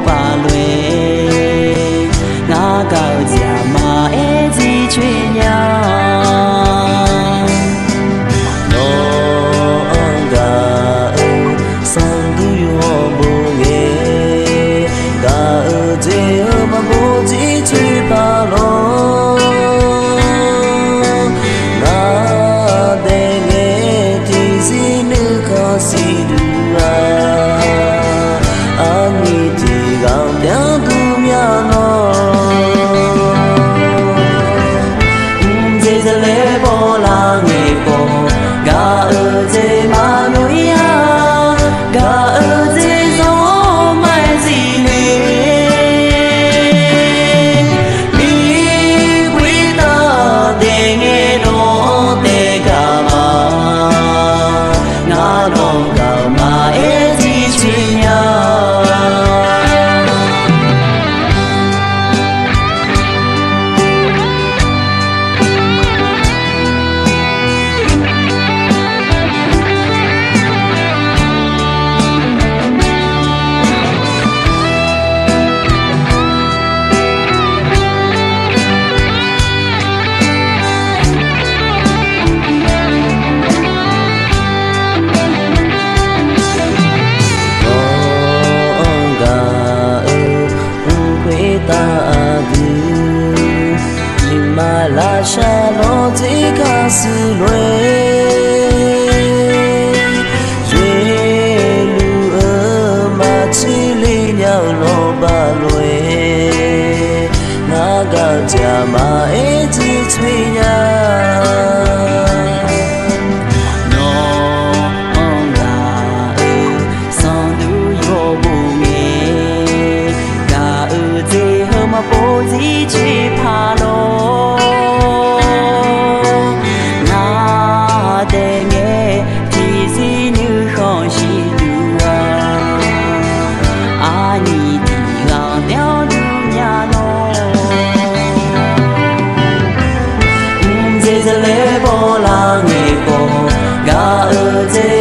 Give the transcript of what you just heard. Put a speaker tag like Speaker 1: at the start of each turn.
Speaker 1: ba lue ngã cao già mà e gì chuyện nhau nó gà sang tu yo bồ nghe gà dê mà bồ gì chuyện ba lo ngã đê nghe thì gì nữa có gì được anh thì gạo đeo tu nhà nó dê dê lê bò la nghe bò gà ở dê mà nuôi à gà ở dê gió mai gì nè mi quý ta để nghe nó để cả mà ngã đông cả mà e gì chuyện nhau la sha lo ti Kasú duyên lu ơ mà chỉ li nhau lo ba lue ngã gạo cha mà e chỉ thuy nhau nó gà son du yo bu nghe gà dê hơ mà bố gì chỉ pa lo để nghe thì gì như không chỉ được anh thì gạo đeo du nhà nó dê dê lê bò la nghe bò gà ở dê